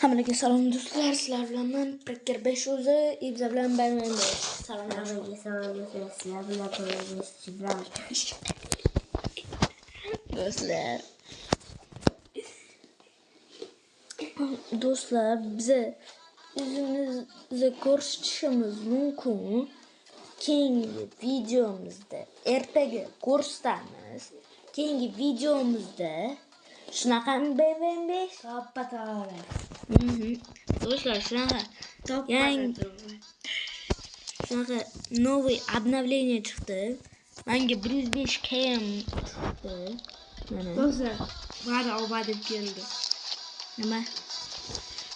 Hammaga salom do'stlar, sizlar bilan men Preker 5 o'zi, Ibza bilan ben de. Salom do'stlar, sizlar bilan do'stlar, bize o'zimizni ko'rsatishimiz mumkin. Keyingi videomizda ertaga ko'rsatamiz. Keyingi videomizda shunaqami BVM5 To'ppa-to'g'ri. Do'stlar, shunaqa новый обновление chiqdi. Menga 105 km chiqdi. Mana. Do'stlar, bari obadib keldi. Nima?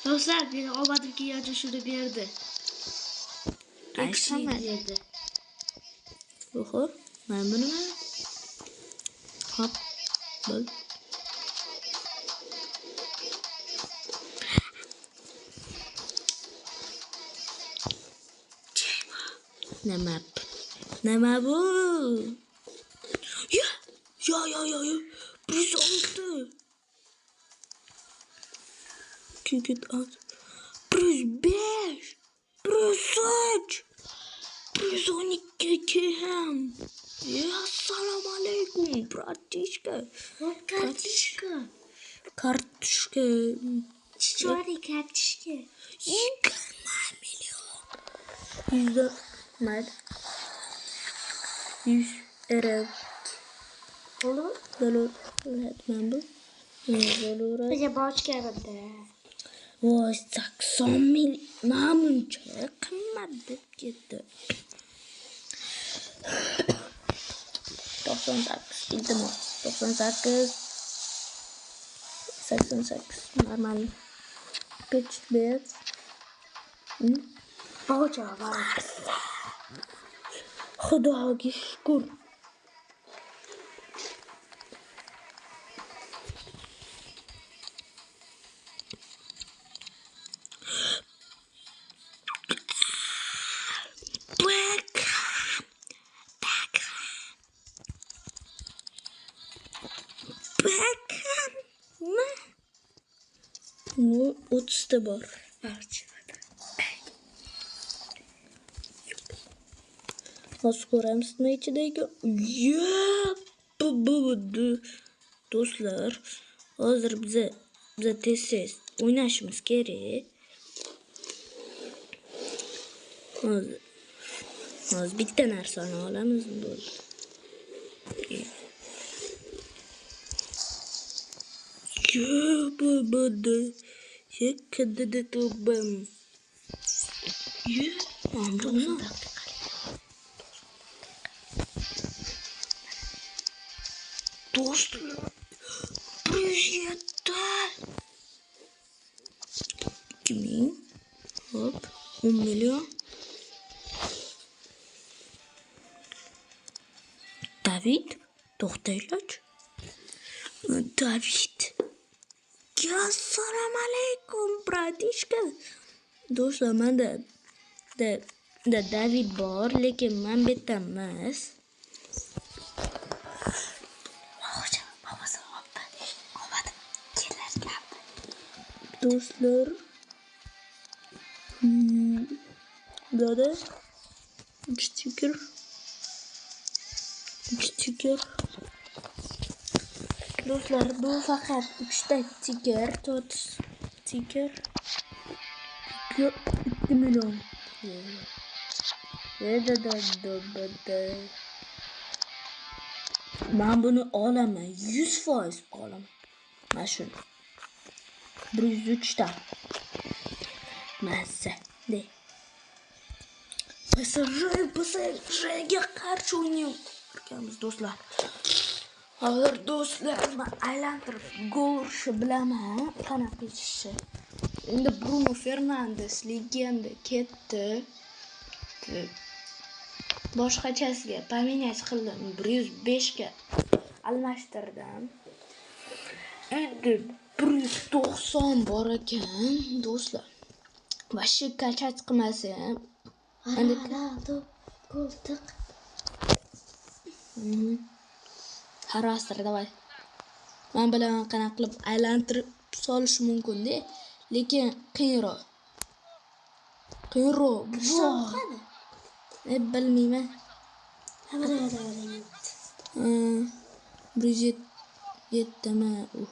Do'stlar, meni obadib kelgan shuni berdi. Qaysi dedi. Oho, men buni hop, bo'l. Nima bu? Ya. 116. Ticket at. 105. 103. 112 km. Ya assalomu alaykum, bratishka. Kartishka. Чёрный картишка. 20 milyon. 100 euro. Olur. Dolar. Etmem bu. Dolar. Bize borç geldi. Voy 80 milyon. Namuncha qimmat deb ketdi. 98 iltimos. 98. 88 normal. Pitch bet. Borç var. Xudoga shukr. Ну, 30'da bor. Nasıl koyarız ne içindeki? Do'stlar, hozir bize tez o'ynashimiz kerak. Hozir bitta narsani olamiz bo'ldi. Kadada tubam. Do'stlar, 107. 2000. Hop, 10 milyon. David, to'xtanglar. David. Assalomu alaykum, bratishka. Do'stlar, menda David bor, lekin men bitta emas. Do'stlar, dada 3 stiker. Do'stlar, bu faqat 3 ta stiker, 4 stiker. 2 milyon. Ben bunu olaman, 100% olaman. Ben şunu. 103 ta. Masa. De. PSJ'ga qarshi o'ynayapmiz do'stlar. Hozir do'stlar, men aylantirib gol urishni bilaman, qanaqa ishi. Endi Bruno Fernandes legenda ketdi. Boshqachasiga поменять qildim, 105 ga almashtirdim. Endi 190 bor ekan do'stlar. Vashi kachat qilmasa ham endi Qo'ltiq. Harastir, davay. Men bilan qanaqa qilib aylantirib solish mumkin-da. lekin qiyinroq. Qiyinroq. Cristiano qani? Bilmayman. Mana. 107mi u.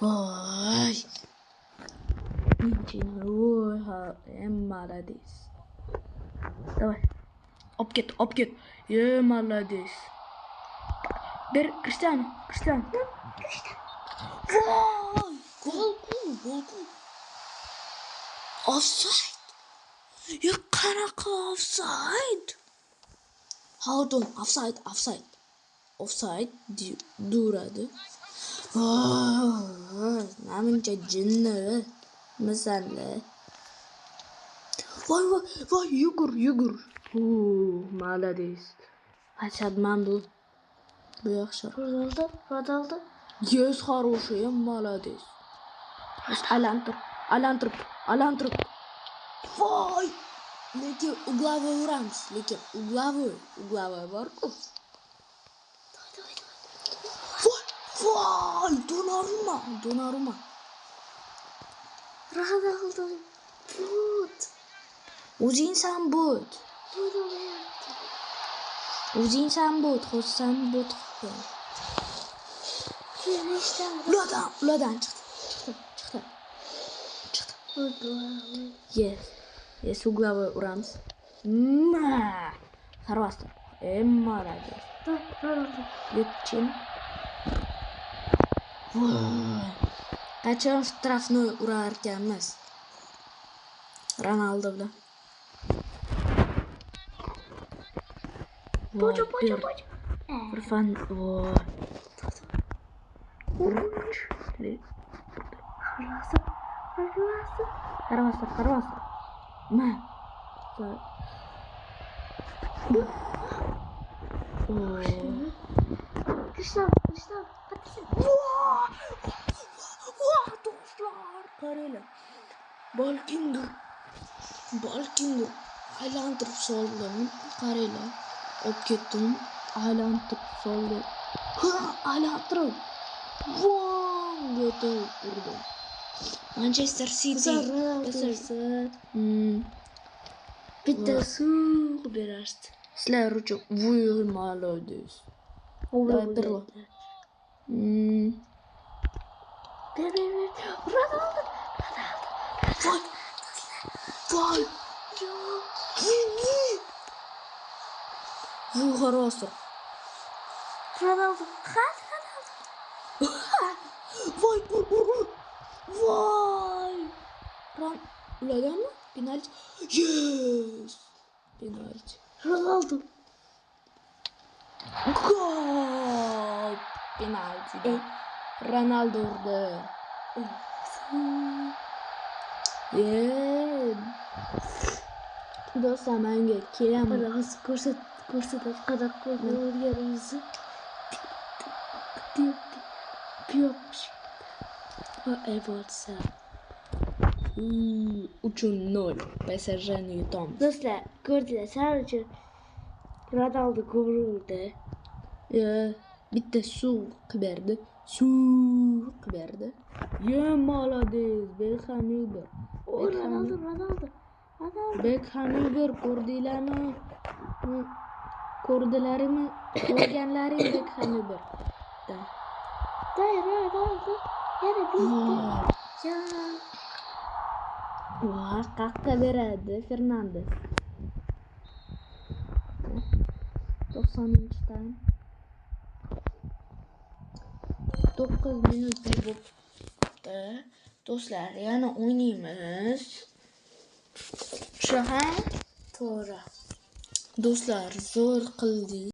Voy. Voy, ha, молодец. Давай. Op ket. Молодец. Bir Cristiano. Voy! Gol. Offside. Ya qanaqa offside? Hardon offside duradi. Namuncha jinni masanla. Voy, yugur. Молодец. Qachadman bu yaxshi. Ronaldo. Yes, хороший, молодец. Alantirib. Voy! Lekin uglavga uramiz. Uglavga bor-ku. Voy! Donnarumma. Ronaldo. But. O'zingsan but. Xo'jsan but. Ulardan chiqdi. Yes, uglavga uramiz. Sarvastor. Молодец. Ronaldo. Yetchin. Qachon shtrafni urar ekanmiz? Ronaldo bilan. Pocho. Bir fan. Sarvastor. Cristiano. Qatarsan. Do'stlar, qaranglar. Balkindir. Aylantirib soldim. Qaranglar. Olib ketdim. Aylantirib soldim. Aylantirib. Go'da urdim. Manchester City. Bitta suv berashdi. Sizlar uchun vuy молодец. Ber. Ronaldo. Voy. Vuy xarosir. Ronaldo. Voy. Ulardanmi? Penalti. Yes. Penalti. Ronaldo. Gol. Penalti. Ronaldo urdi. Do'stlar, menga kelaman. Hozir ko'rsatadi qanaqa qo'lga urganimizni. Piyoqsh. Bo'lsa. 3-0 PSJ'ni yutamiz. Do'stlar, ko'rdinglar, sal uchun Ronaldo gol urdi. Bitta suv qilib berdi. Молодец, Beckham Uber. Ronaldo. Beckham Uber ko'rdilarmi? Ko'rganlaring Beckham Uber. Ronaldo. Yana bitta. Qaqqa beradi Fernandes. 90-dan 9 minut bo'libdi. Do'stlar, yana o'ynaymiz. To'g'ri. Do'stlar, zo'r qildik.